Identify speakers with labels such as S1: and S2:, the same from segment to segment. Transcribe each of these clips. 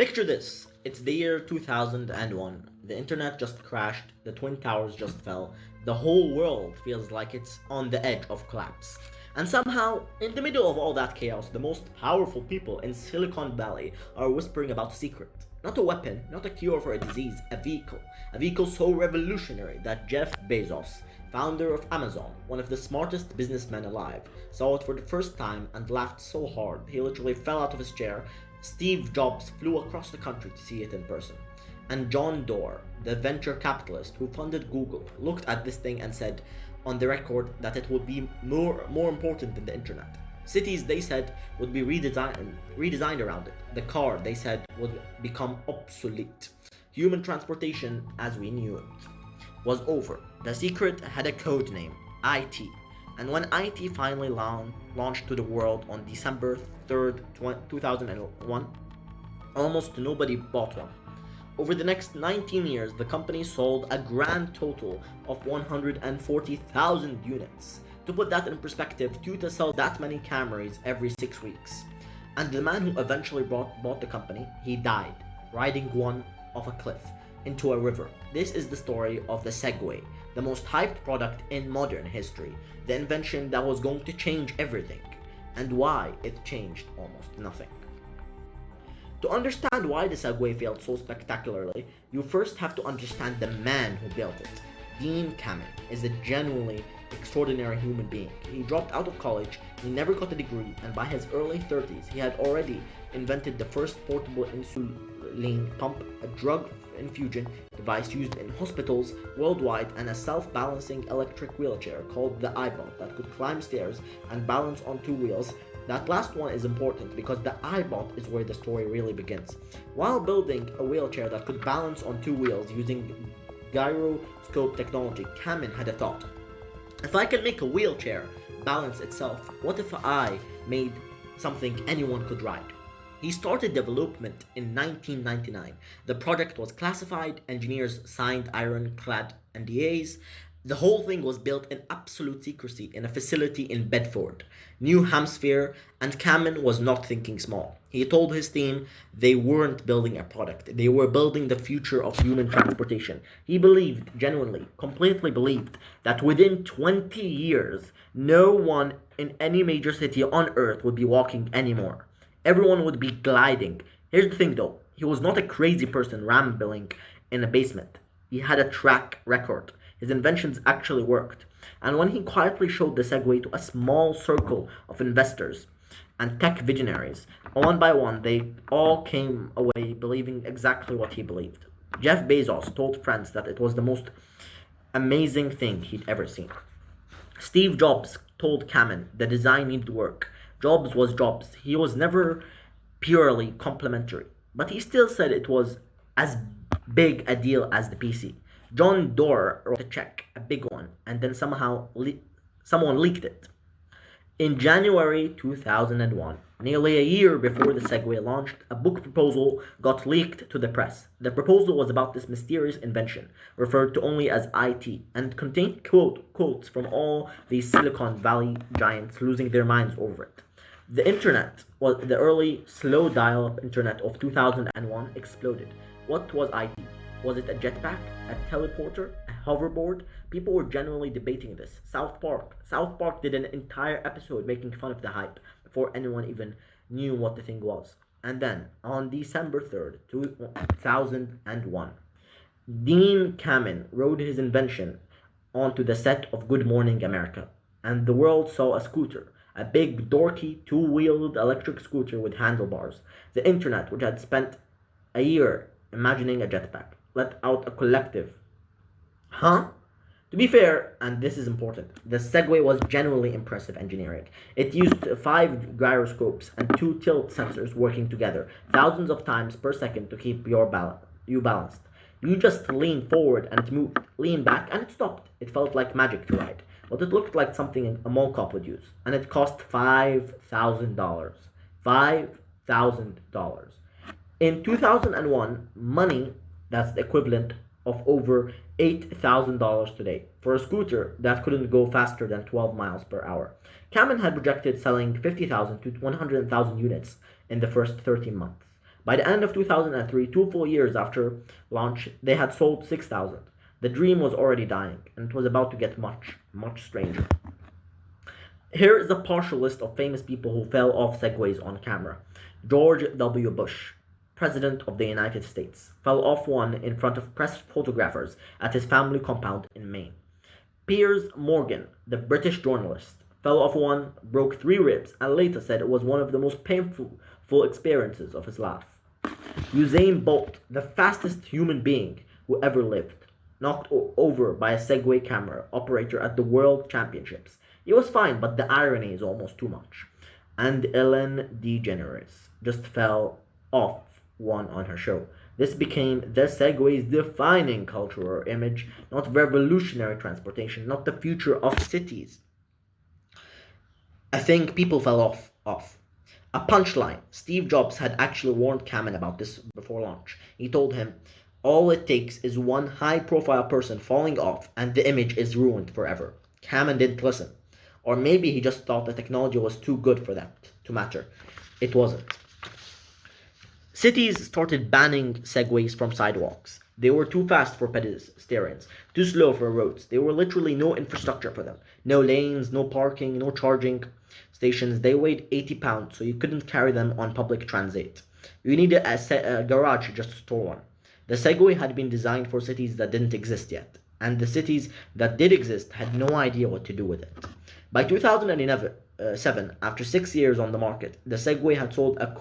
S1: Picture this. It's the year 2001. The internet just crashed, the Twin Towers just fell, the whole world feels like it's on the edge of collapse. And somehow, in the middle of all that chaos, the most powerful people in Silicon Valley are whispering about a secret. Not a weapon, not a cure for a disease, a vehicle. A vehicle so revolutionary that Jeff Bezos, founder of Amazon, one of the smartest businessmen alive, saw it for the first time and laughed so hard he literally fell out of his chair. Steve Jobs flew across the country to see it in person. And John Doerr, the venture capitalist who funded Google, looked at this thing and said on the record that it would be more important than the internet. Cities, they said, would be redesigned around it. The car, they said, would become obsolete. Human transportation, as we knew it, was over. The secret had a code name, IT. And when IT finally launched to the world on December 3rd, 2001, almost nobody bought one. Over the next 19 years, the company sold a grand total of 140,000 units. To put that in perspective, Toyota sells that many Camrys every 6 weeks. And the man who eventually bought the company, he died, riding one off a cliff into a river. This is the story of the Segway, the most hyped product in modern history, the invention that was going to change everything, and why it changed almost nothing. To understand why the Segway failed so spectacularly, you first have to understand the man who built it. Dean Kamen is a genuinely extraordinary human being. He dropped out of college, he never got a degree, and by his early 30s, he had already invented the first portable insulin pump, a drug infusion device used in hospitals worldwide, and a self-balancing electric wheelchair called the iBot that could climb stairs and balance on two wheels. That last one is important because the iBot is where the story really begins. While building a wheelchair that could balance on two wheels using gyroscope technology, Kamen had a thought. If I can make a wheelchair balance itself, what if I made something anyone could ride? He started development in 1999. The project was classified, engineers signed ironclad NDAs. The whole thing was built in absolute secrecy in a facility in Bedford, New Hampshire, and Kamen was not thinking small. He told his team they weren't building a product, they were building the future of human transportation. He believed, genuinely, completely believed, that within 20 years, no one in any major city on earth would be walking anymore. Everyone would be gliding. Here's the thing though, he was not a crazy person rambling in a basement. He had a track record. His inventions actually worked. And when he quietly showed the Segway to a small circle of investors and tech visionaries, one by one, they all came away believing exactly what he believed. Jeff Bezos told friends that it was the most amazing thing he'd ever seen. Steve Jobs told Kamen the design needed work. Jobs was Jobs. He was never purely complimentary, but he still said it was as big a deal as the PC. John Doerr wrote a check, a big one, and then someone leaked it. In January 2001, nearly a year before the Segway launched, a book proposal got leaked to the press. The proposal was about this mysterious invention, referred to only as IT, and contained quotes from all these Silicon Valley giants losing their minds over it. The internet, the early slow dial-up internet of 2001, exploded. What was IT? Was it a jetpack, a teleporter, a hoverboard? People were genuinely debating this. South Park did an entire episode making fun of the hype before anyone even knew what the thing was. And then, on December 3rd, 2001, Dean Kamen rode his invention onto the set of Good Morning America, and the world saw a scooter, a big, dorky, two-wheeled electric scooter with handlebars. The internet, which had spent a year imagining a jetpack, let out a collective, huh? To be fair, and this is important, the Segway was genuinely impressive engineering. It used 5 gyroscopes and 2 tilt sensors working together, thousands of times per second to keep you balanced. You just lean forward and it moved, lean back and it stopped. It felt like magic to ride, but it looked like something a mall cop would use, and it cost $5,000. $5,000. In 2001, money that's the equivalent of over $8,000 today for a scooter that couldn't go faster than 12 miles per hour. Kamen had projected selling 50,000 to 100,000 units in the first 13 months. By the end of 2003, 2 full years after launch, they had sold 6,000. The dream was already dying, and it was about to get much, much stranger. Here is a partial list of famous people who fell off segways on camera. George W. Bush, President of the United States, fell off one in front of press photographers at his family compound in Maine. Piers Morgan, the British journalist, fell off one, broke 3 ribs, and later said it was one of the most painful experiences of his life. Usain Bolt, the fastest human being who ever lived, knocked over by a Segway camera operator at the World Championships. He was fine, but the irony is almost too much. And Ellen DeGeneres just fell off one on her show. This became the Segway's defining cultural image, not revolutionary transportation, not the future of cities. I think people fell off. A punchline. Steve Jobs had actually warned Kamen about this before launch. He told him, all it takes is one high-profile person falling off and the image is ruined forever. Kamen didn't listen. Or maybe he just thought the technology was too good for that to matter. It wasn't. Cities started banning segways from sidewalks. They were too fast for pedestrians, too slow for roads. There were literally no infrastructure for them. No lanes, no parking, no charging stations. They weighed 80 pounds, so you couldn't carry them on public transit. You needed a garage just to store one. The Segway had been designed for cities that didn't exist yet, and the cities that did exist had no idea what to do with it. By 2007, after 6 years on the market, the Segway had sold a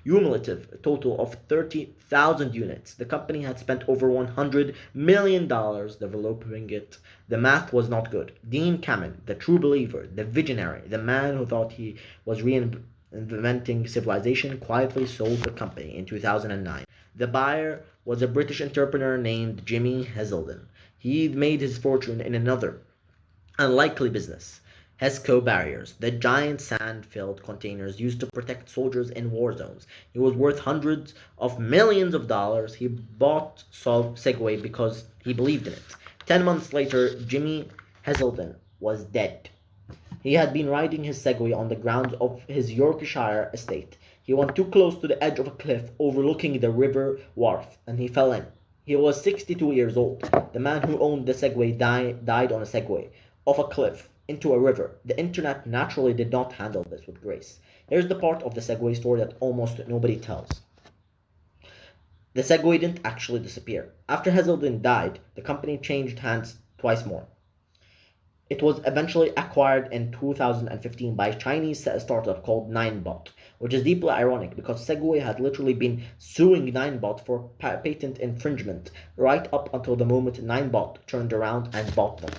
S1: cumulative total of 30,000 units. The company had spent over $100 million developing it. The math was not good. Dean Kamen, the true believer, the visionary, the man who thought he was reinventing civilization, quietly sold the company in 2009. The buyer was a British entrepreneur named Jimmy Heselden. He made his fortune in another unlikely business. HESCO barriers, the giant sand-filled containers used to protect soldiers in war zones. He was worth hundreds of millions of dollars. He bought Segway because he believed in it. 10 months later, Jimmy Heselden was dead. He had been riding his Segway on the grounds of his Yorkshire estate. He went too close to the edge of a cliff overlooking the river wharf, and he fell in. He was 62 years old. The man who owned the Segway died on a Segway, off a cliff, into a river. The internet naturally did not handle this with grace. Here's the part of the Segway story that almost nobody tells. The Segway didn't actually disappear. After Heselden died, the company changed hands twice more. It was eventually acquired in 2015 by a Chinese startup called Ninebot, which is deeply ironic because Segway had literally been suing Ninebot for patent infringement right up until the moment Ninebot turned around and bought them.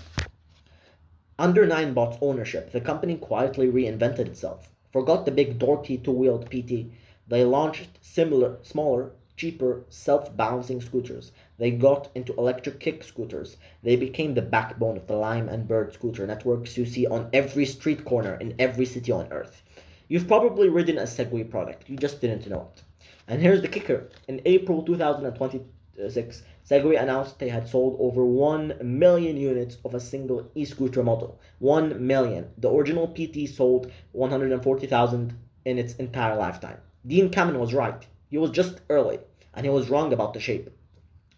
S1: Under Ninebot's ownership, the company quietly reinvented itself. Forgot the big dorky two-wheeled PT. They launched smaller, cheaper, self-balancing scooters. They got into electric kick scooters. They became the backbone of the Lime and Bird scooter networks you see on every street corner in every city on Earth. You've probably ridden a Segway product, you just didn't know it. And here's the kicker. In April 2026, Segway announced they had sold over 1 million units of a single e-scooter model. 1 million. The original PT sold 140,000 in its entire lifetime. Dean Kamen was right. He was just early, and he was wrong about the shape.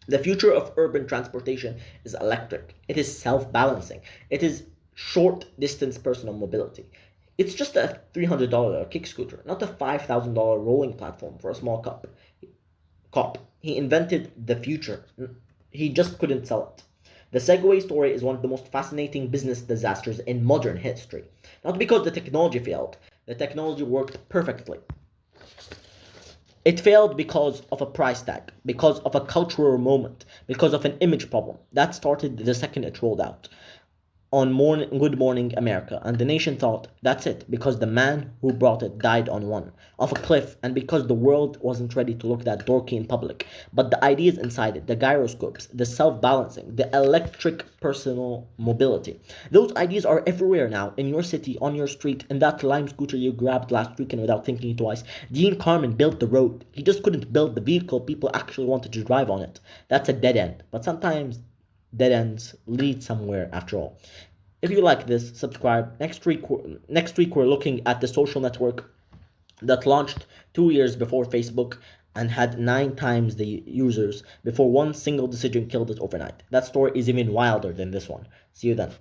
S1: The future of urban transportation is electric. It is self-balancing. It is short-distance personal mobility. It's just a $300 kick scooter, not a $5,000 rolling platform for a small cop. He invented the future. He just couldn't sell it. The Segway story is one of the most fascinating business disasters in modern history. Not because the technology failed. The technology worked perfectly. It failed because of a price tag, because of a cultural moment, because of an image problem. That started the second it rolled out on Good Morning America, and the nation thought, that's it, because the man who brought it died on one, off a cliff, and because the world wasn't ready to look that dorky in public. But the ideas inside it, the gyroscopes, the self-balancing, the electric personal mobility, those ideas are everywhere now, in your city, on your street, in that Lime scooter you grabbed last weekend without thinking twice. Dean Kamen built the road. He just couldn't build the vehicle people actually wanted to drive on it. That's a dead end, but sometimes dead ends lead somewhere after all. If you like this, subscribe. Next week we're looking at the social network that launched 2 years before Facebook and had 9 times the users before one single decision killed it overnight. That story is even wilder than this one. See you then.